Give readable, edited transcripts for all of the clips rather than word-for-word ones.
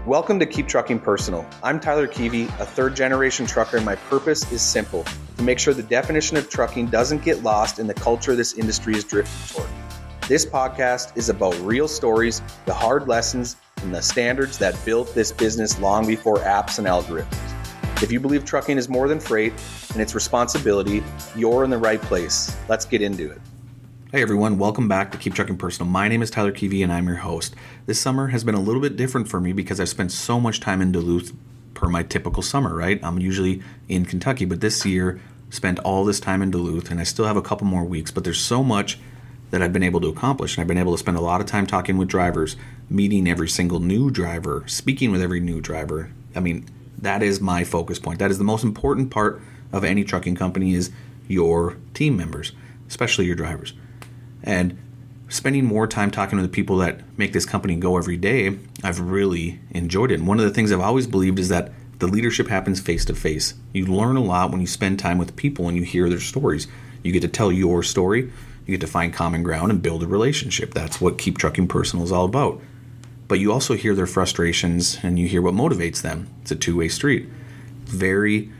Welcome to Keep Trucking Personal. I'm Tyler Kivi, a third-generation trucker, and my purpose is simple: to make sure the definition of trucking doesn't get lost in the culture this industry is drifting toward. This podcast is about real stories, the hard lessons, and the standards that built this business long before apps and algorithms. If you believe trucking is more than freight and its responsibility, you're in the right place. Let's get into it. Hey everyone, welcome back to Keep Trucking Personal. My name is Tyler Kivi and I'm your host. This summer has been a little bit different for me because I've spent so much time in Duluth per my typical summer, right? I'm usually in Kentucky, but this year spent all this time in Duluth and I still have a couple more weeks, but there's so much that I've been able to accomplish. And I've been able to spend a lot of time talking with drivers, meeting every single new driver, speaking with every new driver. I mean, that is my focus point. That is the most important part of any trucking company is your team members, especially your drivers. And spending more time talking to the people that make this company go every day, I've really enjoyed it. And one of the things I've always believed is that the leadership happens face to face. You learn a lot when you spend time with people and you hear their stories. You get to tell your story, you get to find common ground and build a relationship. That's what Keep Trucking Personal is all about. But you also hear their frustrations and you hear what motivates them. It's a two-way street. Very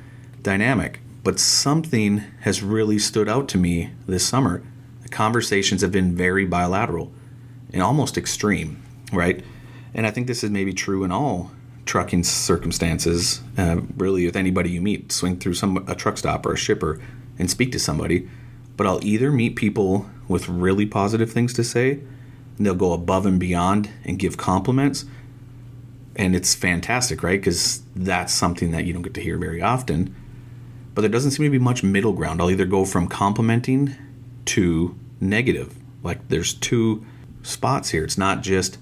dynamic. But something has really stood out to me this summer. Conversations have been very bilateral and almost extreme, right? And I think this is maybe true in all trucking circumstances, really with anybody you meet. Swing through a truck stop or a shipper and speak to somebody. But I'll either meet people with really positive things to say, and they'll go above and beyond and give compliments. And it's fantastic, right? Because that's something that you don't get to hear very often. But there doesn't seem to be much middle ground. I'll either go from complimenting to negative. Like there's two spots here. It's not just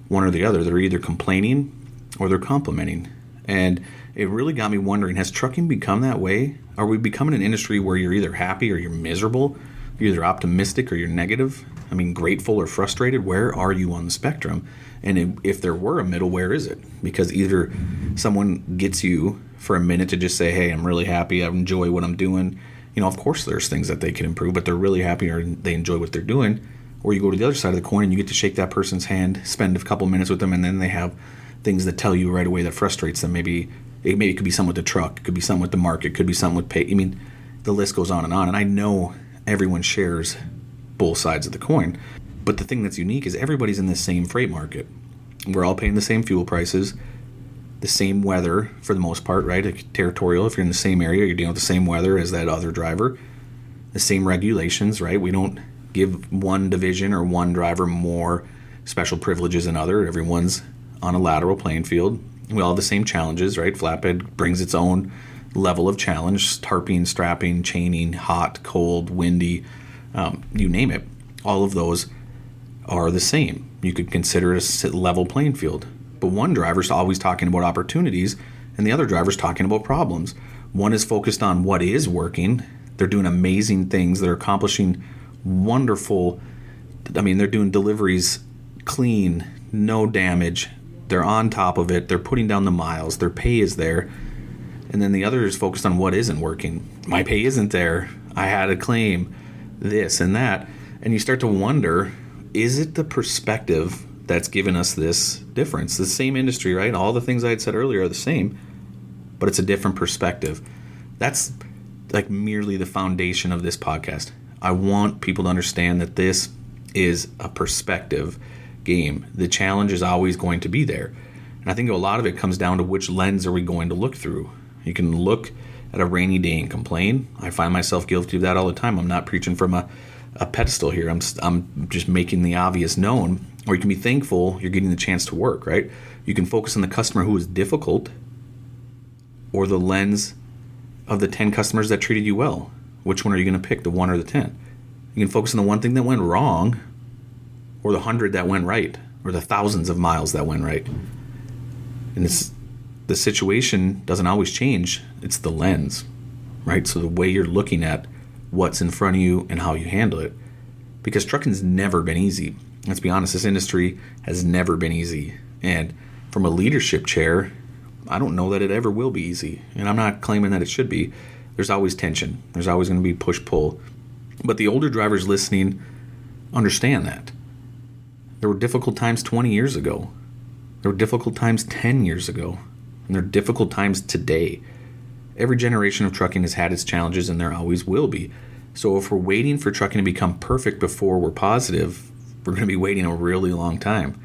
one or the other. They're either complaining or they're complimenting. And it really got me wondering, has trucking become that way? Are we becoming an industry where you're either happy or you're miserable? You're either optimistic or you're negative? I mean, grateful or frustrated? Where are you on the spectrum? And if there were a middle, where is it? Because either someone gets you for a minute to just say, hey, I'm really happy, I enjoy what I'm doing. You know, of course there's things that they can improve, but they're really happy or they enjoy what they're doing. Or you go to the other side of the coin and you get to shake that person's hand, spend a couple minutes with them, and then they have things that tell you right away that frustrates them. Maybe it could be something with the truck, it could be something with the market, it could be something with pay. I mean, the list goes on. And I know everyone shares both sides of the coin. But the thing that's unique is everybody's in the same freight market. We're all paying the same fuel prices, the same weather for the most part, right? Like territorial, if you're in the same area, you're dealing with the same weather as that other driver. The same regulations, right? We don't give one division or one driver more special privileges than other. Everyone's on a lateral playing field. We all have the same challenges, right? Flatbed brings its own level of challenge: tarping, strapping, chaining, hot, cold, windy, you name it. All of those are the same. You could consider it a level playing field. But one driver's always talking about opportunities and the other driver's talking about problems. One is focused on what is working. They're doing amazing things. They're accomplishing wonderful, they're doing deliveries clean, no damage. They're on top of it. They're putting down the miles. Their pay is there. And then the other is focused on what isn't working. My pay isn't there. I had a claim, this and that. And you start to wonder, is it the perspective that's given us this difference? The same industry, right? All the things I had said earlier are the same, but it's a different perspective. That's like merely the foundation of this podcast. I want people to understand that this is a perspective game. The challenge is always going to be there. And I think a lot of it comes down to which lens are we going to look through. You can look at a rainy day and complain. I find myself guilty of that all the time. I'm not preaching from a pedestal here. I'm just making the obvious known. Or you can be thankful you're getting the chance to work, right? You can focus on the customer who is difficult or the lens of the 10 customers that treated you well. Which one are you going to pick, the 1 or the 10? You can focus on the one thing that went wrong or the 100 that went right or the thousands of miles that went right. And the situation doesn't always change. It's the lens, right? So the way you're looking at what's in front of you and how you handle it. Because trucking's never been easy. Let's be honest, this industry has never been easy. And from a leadership chair, I don't know that it ever will be easy. And I'm not claiming that it should be. There's always tension. There's always going to be push-pull. But the older drivers listening understand that. There were difficult times 20 years ago. There were difficult times 10 years ago, and there are difficult times today. Every generation of trucking has had its challenges, and there always will be. So if we're waiting for trucking to become perfect before we're positive, we're going to be waiting a really long time.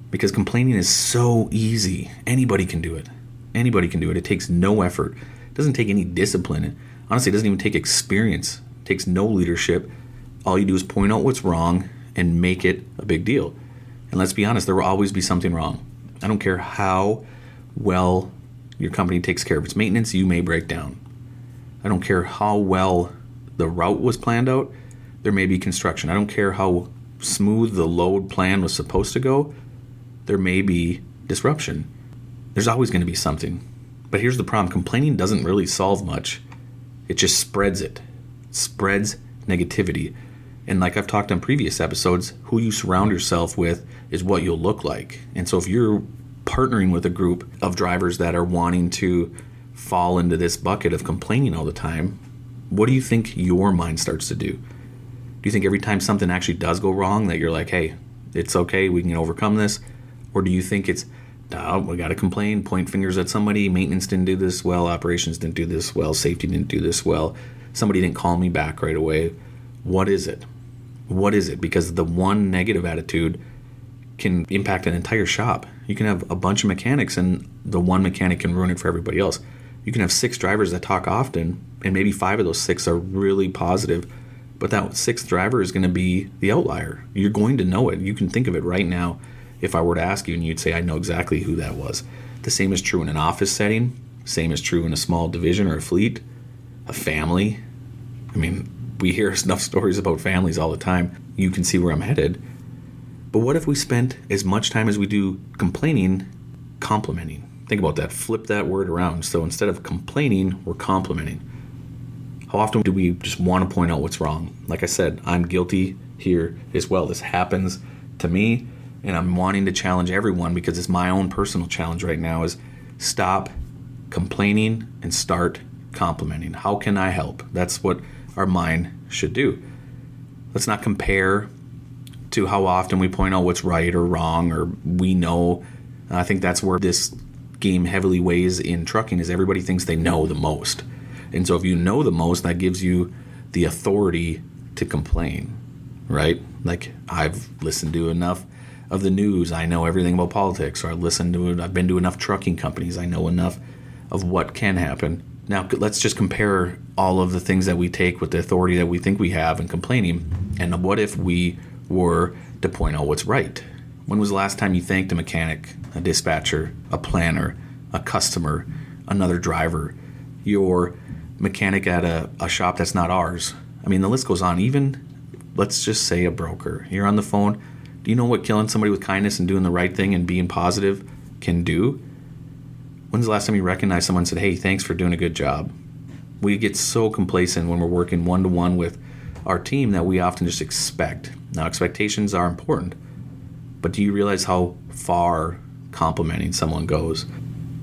Because complaining is so easy. Anybody can do it. Anybody can do it. It takes no effort. It doesn't take any discipline. Honestly, it doesn't even take experience. It takes no leadership. All you do is point out what's wrong and make it a big deal. And let's be honest, there will always be something wrong. I don't care how well your company takes care of its maintenance, you may break down. I don't care how well the route was planned out, there may be construction. I don't care how smooth the load plan was supposed to go, there may be disruption. There's always going to be something. But here's the problem. Complaining doesn't really solve much. It just spreads it. It spreads negativity. And like I've talked on previous episodes, who you surround yourself with is what you'll look like. And so if you're partnering with a group of drivers that are wanting to fall into this bucket of complaining all the time, what do you think your mind starts to do? Do you think every time something actually does go wrong that you're like, hey, it's okay, we can overcome this? Or do you think it's, no, we got to complain, point fingers at somebody, maintenance didn't do this well, operations didn't do this well, safety didn't do this well, somebody didn't call me back right away? What is it? What is it? Because the one negative attitude can impact an entire shop. You can have a bunch of mechanics and the one mechanic can ruin it for everybody else. You can have 6 drivers that talk often and maybe 5 of those 6 are really positive, but that 6th driver is going to be the outlier. You're going to know it. You can think of it right now if I were to ask you and you'd say, I know exactly who that was. The same is true in an office setting. Same is true in a small division or a fleet, a family. I mean, we hear enough stories about families all the time. You can see where I'm headed. But what if we spent as much time as we do complaining, complimenting? Think about that. Flip that word around. So instead of complaining, we're complimenting. How often do we just want to point out what's wrong? Like I said, I'm guilty here as well. This happens to me, and I'm wanting to challenge everyone because it's my own personal challenge right now is stop complaining and start complimenting. How can I help? That's what our mind should do. Let's not compare to how often we point out what's right or wrong or we know. I think that's where this game heavily weighs in trucking is everybody thinks they know the most. And so if you know the most, that gives you the authority to complain, right? Like I've listened to enough of the news. I know everything about politics, or I've been to enough trucking companies. I know enough of what can happen. Now let's just compare all of the things that we take with the authority that we think we have in complaining. And what if we were to point out what's right? When was the last time you thanked a mechanic, a dispatcher, a planner, a customer, another driver, your mechanic at a shop that's not ours? I mean, the list goes on. Even, let's just say a broker. You're on the phone. Do you know what killing somebody with kindness and doing the right thing and being positive can do? When's the last time you recognized someone and said, hey, thanks for doing a good job? We get so complacent when we're working one-to-one with our team that we often just expect. Now, expectations are important, but do you realize how far complimenting someone goes?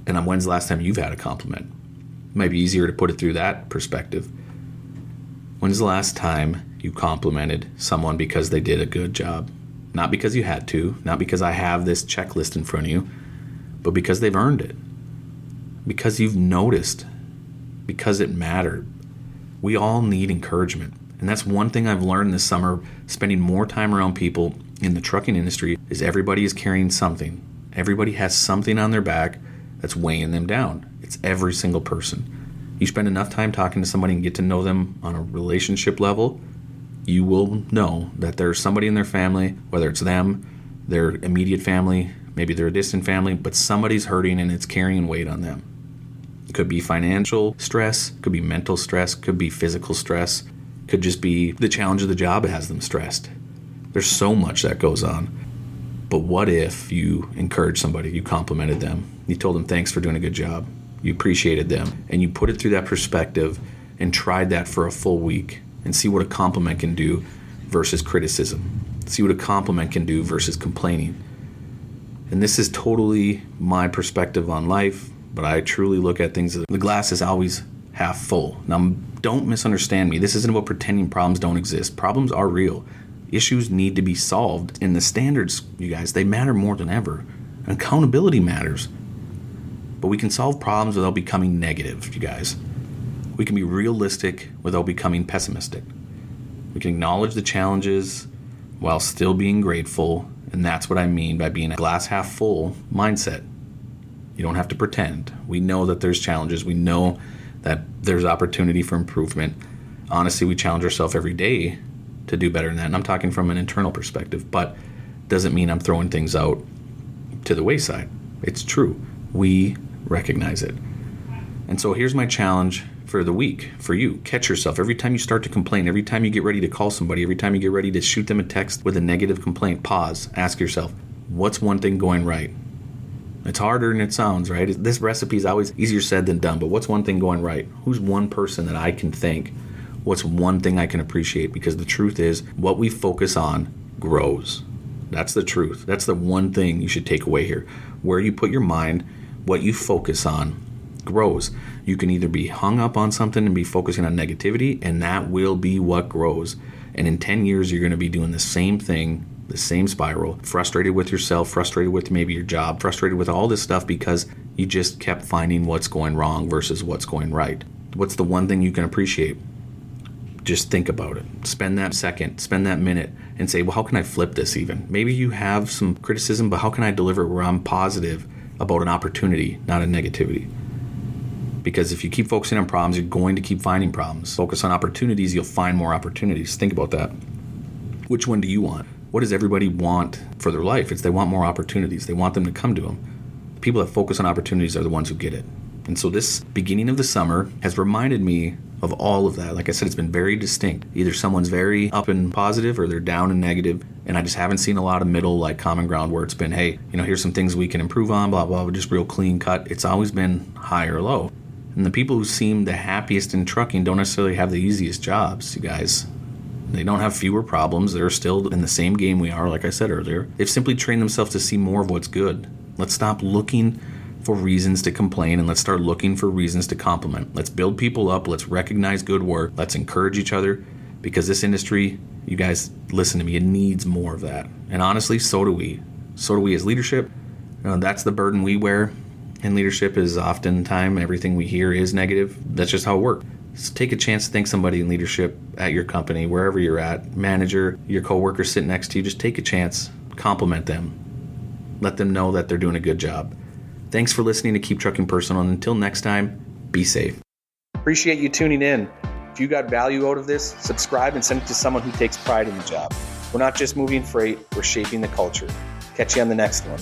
And when's the last time you've had a compliment? It might be easier to put it through that perspective. When's the last time you complimented someone because they did a good job? Not because you had to, not because I have this checklist in front of you, but because they've earned it. Because you've noticed. Because it mattered. We all need encouragement. And that's one thing I've learned this summer, spending more time around people in the trucking industry, is everybody is carrying something. Everybody has something on their back that's weighing them down. It's every single person. You spend enough time talking to somebody and get to know them on a relationship level, you will know that there's somebody in their family, whether it's them, their immediate family, maybe they're a distant family, but somebody's hurting and it's carrying weight on them. It could be financial stress, could be mental stress, could be physical stress, could just be the challenge of the job that has them stressed. There's so much that goes on. But what if you encouraged somebody, you complimented them, you told them thanks for doing a good job, you appreciated them, and you put it through that perspective and tried that for a full week and see what a compliment can do versus criticism. See what a compliment can do versus complaining. And this is totally my perspective on life, but I truly look at things as the glass is always half full. Now, don't misunderstand me. This isn't about pretending problems don't exist. Problems are real. Issues need to be solved. And the standards, you guys, they matter more than ever. Accountability matters. But we can solve problems without becoming negative, you guys. We can be realistic without becoming pessimistic. We can acknowledge the challenges while still being grateful, and that's what I mean by being a glass half full mindset. You don't have to pretend. We know that there's challenges. We know that there's opportunity for improvement. Honestly, we challenge ourselves every day to do better than that. And I'm talking from an internal perspective, but doesn't mean I'm throwing things out to the wayside. It's true. We recognize it. And so here's my challenge for the week for you. Catch yourself. Every time you start to complain, every time you get ready to call somebody, every time you get ready to shoot them a text with a negative complaint, pause. Ask yourself, what's one thing going right? It's harder than it sounds, right? This recipe is always easier said than done, but what's one thing going right? Who's one person that I can thank? What's one thing I can appreciate? Because the truth is, what we focus on grows. That's the truth. That's the one thing you should take away here. Where you put your mind, what you focus on grows. You can either be hung up on something and be focusing on negativity, and that will be what grows. And in 10 years, you're going to be doing the same thing, the same spiral, frustrated with yourself, frustrated with maybe your job, frustrated with all this stuff because you just kept finding what's going wrong versus what's going right. What's the one thing you can appreciate? Just think about it. Spend that second, spend that minute and say, well, how can I flip this even? Maybe you have some criticism, but how can I deliver where I'm positive about an opportunity, not a negativity? Because if you keep focusing on problems, you're going to keep finding problems. Focus on opportunities, you'll find more opportunities. Think about that. Which one do you want? What does everybody want for their life? It's they want more opportunities. They want them to come to them. The people that focus on opportunities are the ones who get it. And so this beginning of the summer has reminded me of all of that. Like I said, it's been very distinct. Either someone's very up and positive or they're down and negative. And I just haven't seen a lot of middle, like common ground where it's been, hey, here's some things we can improve on, blah, blah, just real clean cut. It's always been high or low. And the people who seem the happiest in trucking don't necessarily have the easiest jobs, you guys. They don't have fewer problems. They're still in the same game we are, like I said earlier. They've simply trained themselves to see more of what's good. Let's stop looking for reasons to complain and let's start looking for reasons to compliment. Let's build people up. Let's recognize good work. Let's encourage each other because this industry, you guys, listen to me, it needs more of that. And honestly, so do we. So do we as leadership. That's the burden we wear. And leadership is oftentimes everything we hear is negative. That's just how it works. So take a chance to thank somebody in leadership at your company, wherever you're at, manager, your coworker sitting next to you. Just take a chance, compliment them. Let them know that they're doing a good job. Thanks for listening to Keep Trucking Personal. And until next time, be safe. Appreciate you tuning in. If you got value out of this, subscribe and send it to someone who takes pride in the job. We're not just moving freight, we're shaping the culture. Catch you on the next one.